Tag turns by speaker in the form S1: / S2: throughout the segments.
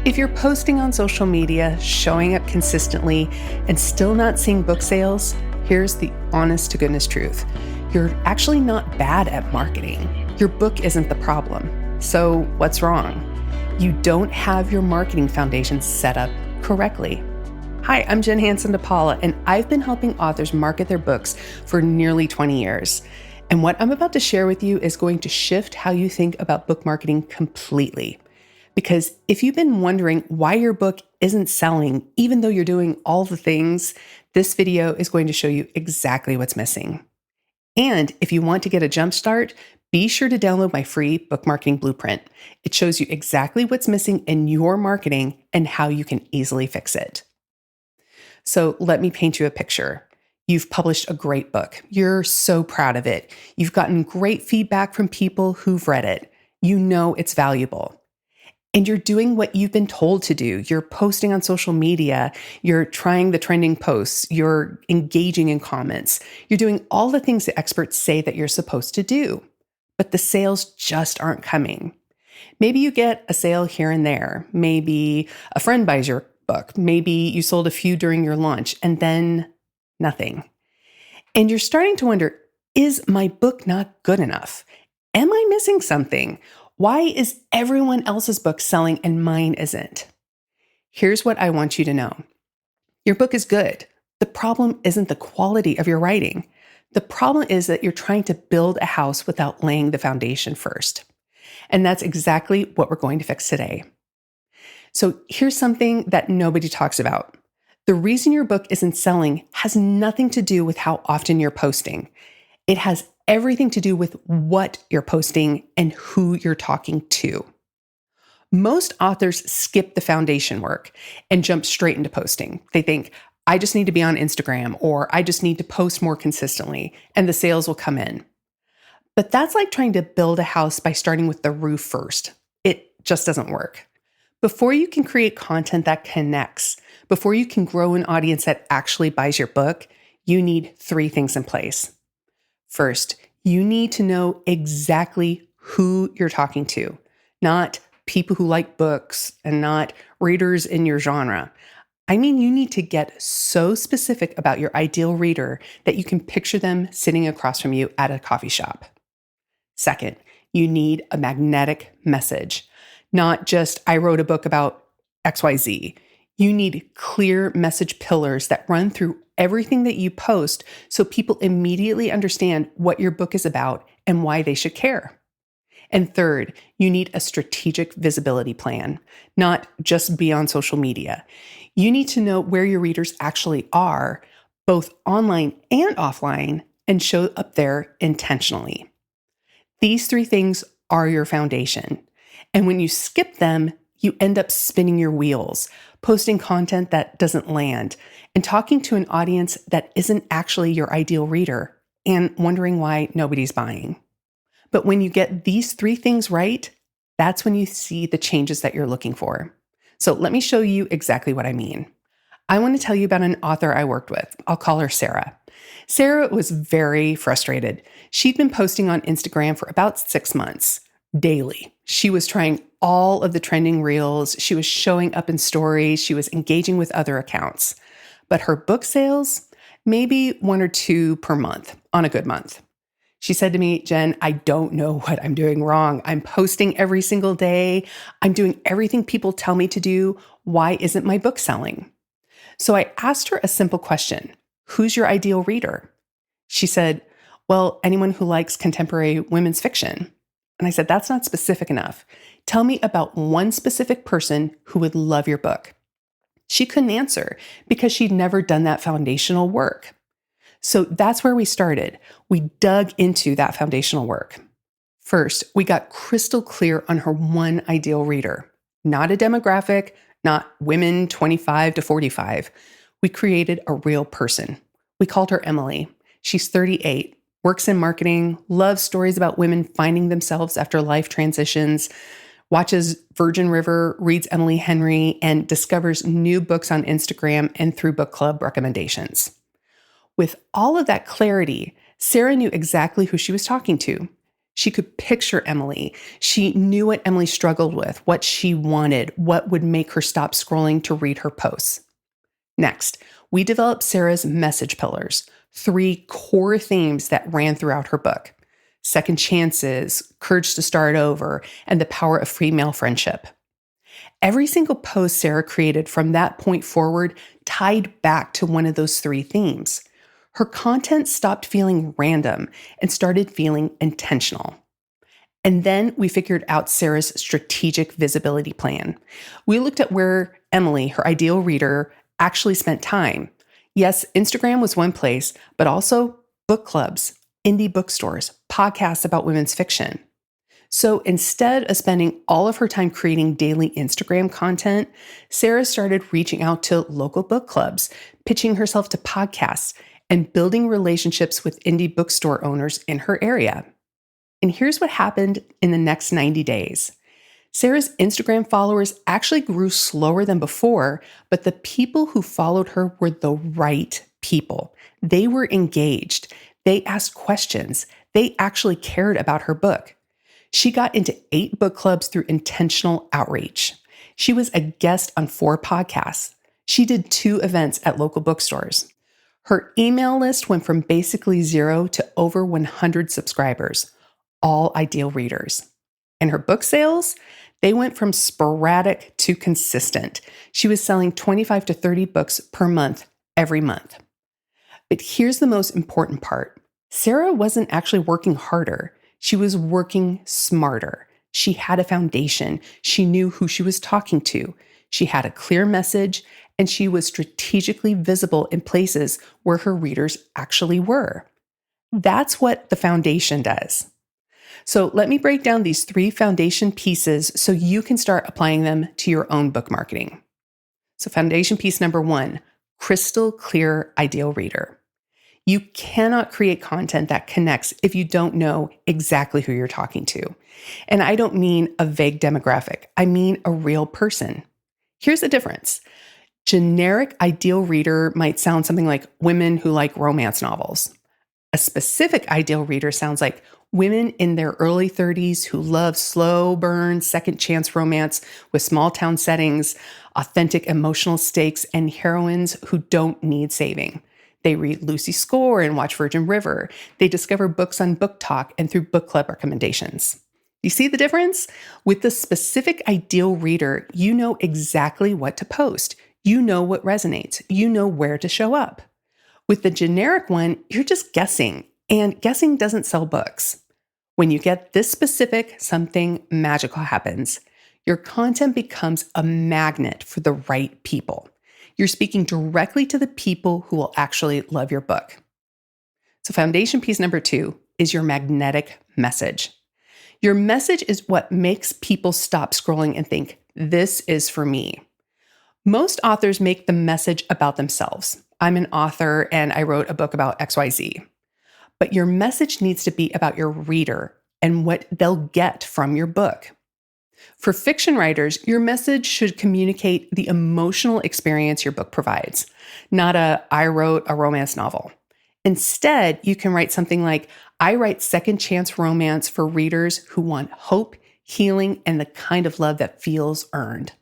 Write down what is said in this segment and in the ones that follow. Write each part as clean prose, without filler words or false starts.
S1: If you're posting on social media, showing up consistently, and still not seeing book sales, here's the honest to goodness truth. You're actually not bad at marketing. Your book isn't the problem. So what's wrong? You don't have your marketing foundation set up correctly. Hi, I'm Jen Hanson-dePaula, and I've been helping authors market their books for nearly 20 years. And what I'm about to share with you is going to shift how you think about book marketing completely. Because if you've been wondering why your book isn't selling, even though you're doing all the things, this video is going to show you exactly what's missing. And if you want to get a jump start, be sure to download my free book marketing blueprint. It shows you exactly what's missing in your marketing and how you can easily fix it. So let me paint you a picture. You've published a great book. You're so proud of it. You've gotten great feedback from people who've read it. You know it's valuable. And you're doing what you've been told to do. You're posting on social media. You're trying the trending posts. You're engaging in comments. You're doing all the things that experts say that you're supposed to do. But the sales just aren't coming. Maybe you get a sale here and there. Maybe a friend buys your book. Maybe you sold a few during your launch and then nothing. And you're starting to wonder, is my book not good enough? Am I missing something? Why is everyone else's book selling and mine isn't? Here's what I want you to know. Your book is good. The problem isn't the quality of your writing. The problem is that you're trying to build a house without laying the foundation first. And that's exactly what we're going to fix today. So here's something that nobody talks about. The reason your book isn't selling has nothing to do with how often you're posting. It has everything to do with what you're posting and who you're talking to. Most authors skip the foundation work and jump straight into posting. They think, I just need to be on Instagram, or I just need to post more consistently, and the sales will come in. But that's like trying to build a house by starting with the roof first. It just doesn't work. Before you can create content that connects, before you can grow an audience that actually buys your book, you need 3 things in place. First, you need to know exactly who you're talking to, not people who like books and not readers in your genre. I mean, you need to get so specific about your ideal reader that you can picture them sitting across from you at a coffee shop. Second, you need a magnetic message, not just, I wrote a book about XYZ. You need clear message pillars that run through everything that you post so people immediately understand what your book is about and why they should care. And third, you need a strategic visibility plan, not just be on social media. You need to know where your readers actually are, both online and offline, and show up there intentionally. These 3 things are your foundation. And when you skip them, you end up spinning your wheels, posting content that doesn't land, and talking to an audience that isn't actually your ideal reader, and wondering why nobody's buying. But when you get these 3 things right, that's when you see the changes that you're looking for. So let me show you exactly what I mean. I want to tell you about an author I worked with. I'll call her Sarah. Sarah was very frustrated. She'd been posting on Instagram for about 6 months. Daily. She was trying all of the trending reels. She was showing up in stories. She was engaging with other accounts. But her book sales, maybe 1 or 2 per month on a good month. She said to me, Jen, I don't know what I'm doing wrong. I'm posting every single day. I'm doing everything people tell me to do. Why isn't my book selling? So I asked her a simple question. Who's your ideal reader? She said, well, anyone who likes contemporary women's fiction. And I said, that's not specific enough. Tell me about one specific person who would love your book. She couldn't answer because she'd never done that foundational work. So that's where we started. We dug into that foundational work. First, we got crystal clear on her one ideal reader, not a demographic, not women 25 to 45. We created a real person. We called her Emily. She's 38. Works in marketing, loves stories about women finding themselves after life transitions, watches Virgin River, reads Emily Henry, and discovers new books on Instagram and through book club recommendations. With all of that clarity, Sarah knew exactly who she was talking to. She could picture Emily. She knew what Emily struggled with, what she wanted, what would make her stop scrolling to read her posts. Next, we developed Sarah's message pillars, 3 core themes that ran throughout her book: second chances, courage to start over, and the power of female friendship. Every single post Sarah created from that point forward tied back to one of those 3 themes. Her content stopped feeling random and started feeling intentional. And then we figured out Sarah's strategic visibility plan. We looked at where Emily, her ideal reader, actually spent time. Yes, Instagram was one place, but also book clubs, indie bookstores, podcasts about women's fiction. So instead of spending all of her time creating daily Instagram content, Sarah started reaching out to local book clubs, pitching herself to podcasts, and building relationships with indie bookstore owners in her area. And here's what happened in the next 90 days. Sarah's Instagram followers actually grew slower than before, but the people who followed her were the right people. They were engaged. They asked questions. They actually cared about her book. She got into 8 book clubs through intentional outreach. She was a guest on 4 podcasts. She did 2 events at local bookstores. Her email list went from basically 0 to over 100 subscribers, all ideal readers. And her book sales, they went from sporadic to consistent. She was selling 25 to 30 books per month, every month. But here's the most important part. Sarah wasn't actually working harder. She was working smarter. She had a foundation. She knew who she was talking to. She had a clear message, and she was strategically visible in places where her readers actually were. That's what the foundation does. So let me break down these 3 foundation pieces so you can start applying them to your own book marketing. So foundation piece number 1, crystal clear ideal reader. You cannot create content that connects if you don't know exactly who you're talking to. And I don't mean a vague demographic. I mean a real person. Here's the difference. Generic ideal reader might sound something like women who like romance novels. A specific ideal reader sounds like women in their early 30s who love slow burn, second chance romance with small town settings, authentic emotional stakes, and heroines who don't need saving. They read Lucy Score and watch Virgin River. They discover books on Book Talk and through book club recommendations. You see the difference? With the specific ideal reader, you know exactly what to post. You know what resonates. You know where to show up. With the generic one, you're just guessing, and guessing doesn't sell books. When you get this specific, something magical happens. Your content becomes a magnet for the right people. You're speaking directly to the people who will actually love your book. So foundation piece number 2 is your magnetic message. Your message is what makes people stop scrolling and think, this is for me. Most authors make the message about themselves. I'm an author and I wrote a book about XYZ. But your message needs to be about your reader and what they'll get from your book. For fiction writers, your message should communicate the emotional experience your book provides, not I wrote a romance novel. Instead, you can write something like, I write second chance romance for readers who want hope, healing, and the kind of love that feels earned.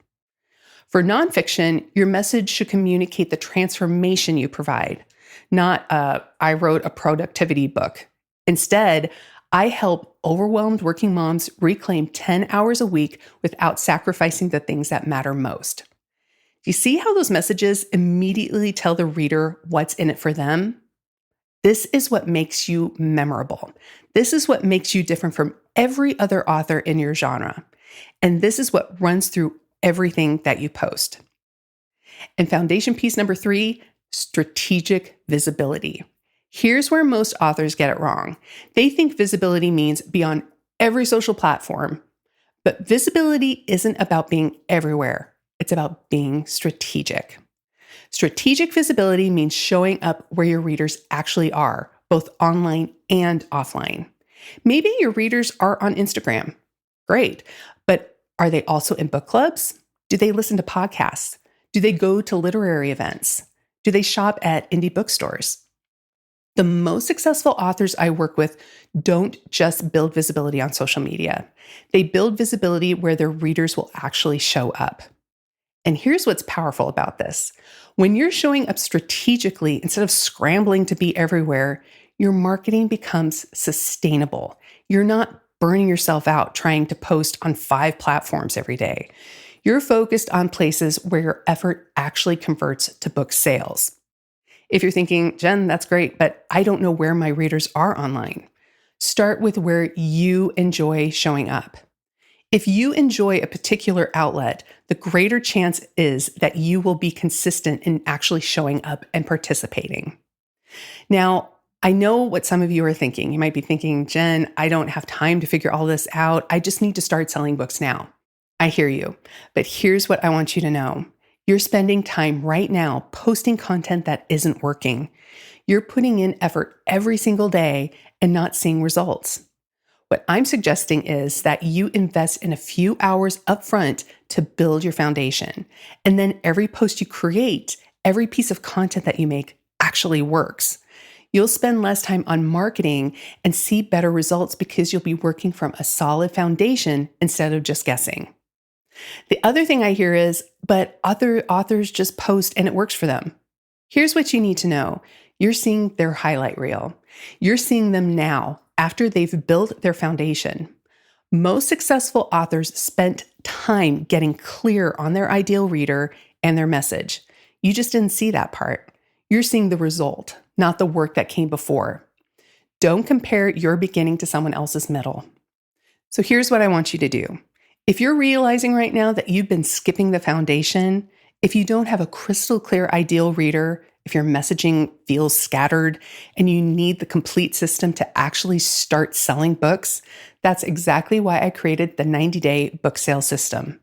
S1: For nonfiction, your message should communicate the transformation you provide, not I wrote a productivity book. Instead, I help overwhelmed working moms reclaim 10 hours a week without sacrificing the things that matter most. Do you see how those messages immediately tell the reader what's in it for them? This is what makes you memorable. This is what makes you different from every other author in your genre. And this is what runs through everything that you post. And foundation piece number 3, strategic visibility. Here's where most authors get it wrong. They think visibility means be on every social platform, but visibility isn't about being everywhere. It's about being strategic. Strategic visibility means showing up where your readers actually are, both online and offline. Maybe your readers are on Instagram. Great. But are they also in book clubs? Do they listen to podcasts? Do they go to literary events? Do they shop at indie bookstores? The most successful authors I work with don't just build visibility on social media. They build visibility where their readers will actually show up. And here's what's powerful about this. When you're showing up strategically instead of scrambling to be everywhere, your marketing becomes sustainable. You're not burning yourself out trying to post on 5 platforms every day. You're focused on places where your effort actually converts to book sales. If you're thinking, Jen, that's great, but I don't know where my readers are online. Start with where you enjoy showing up. If you enjoy a particular outlet, the greater chance is that you will be consistent in actually showing up and participating. Now, I know what some of you are thinking. You might be thinking, Jen, I don't have time to figure all this out. I just need to start selling books now. I hear you, but here's what I want you to know. You're spending time right now posting content that isn't working. You're putting in effort every single day and not seeing results. What I'm suggesting is that you invest in a few hours upfront to build your foundation. And then every post you create, every piece of content that you make actually works. You'll spend less time on marketing and see better results because you'll be working from a solid foundation instead of just guessing. The other thing I hear is, but other authors just post and it works for them. Here's what you need to know. You're seeing their highlight reel. You're seeing them now after they've built their foundation. Most successful authors spent time getting clear on their ideal reader and their message. You just didn't see that part. You're seeing the result, not the work that came before. Don't compare your beginning to someone else's middle. So here's what I want you to do. If you're realizing right now that you've been skipping the foundation, if you don't have a crystal clear ideal reader, if your messaging feels scattered and you need the complete system to actually start selling books, that's exactly why I created the 90-day book sales system.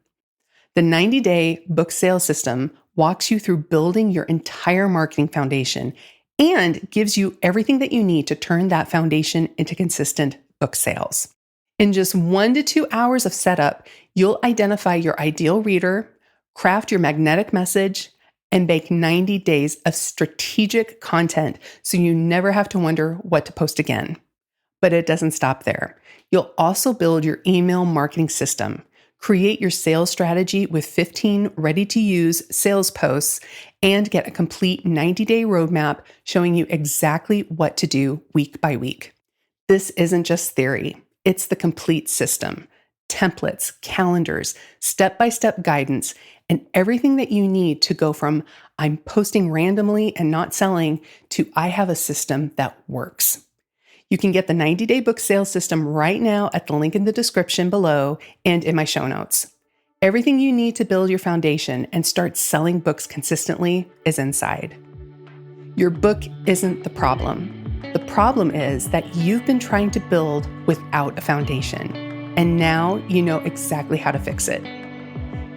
S1: The 90-day book sales system walks you through building your entire marketing foundation and gives you everything that you need to turn that foundation into consistent book sales. In just 1 to 2 hours of setup, you'll identify your ideal reader, craft your magnetic message, and bake 90 days of strategic content so you never have to wonder what to post again. But it doesn't stop there. You'll also build your email marketing system, create your sales strategy with 15 ready-to-use sales posts, and get a complete 90-day roadmap showing you exactly what to do week by week. This isn't just theory. It's the complete system. Templates, calendars, step-by-step guidance, and everything that you need to go from I'm posting randomly and not selling to I have a system that works. You can get the 90-day book sales system right now at the link in the description below and in my show notes. Everything you need to build your foundation and start selling books consistently is inside. Your book isn't the problem. The problem is that you've been trying to build without a foundation, and now you know exactly how to fix it.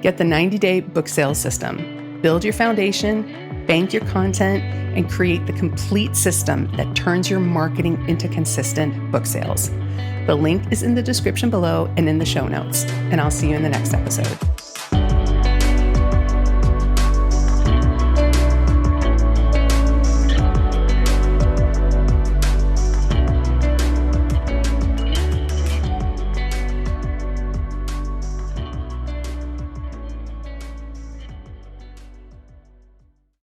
S1: Get the 90-day book sales system, build your foundation, bank your content, and create the complete system that turns your marketing into consistent book sales. The link is in the description below and in the show notes, and I'll see you in the next episode.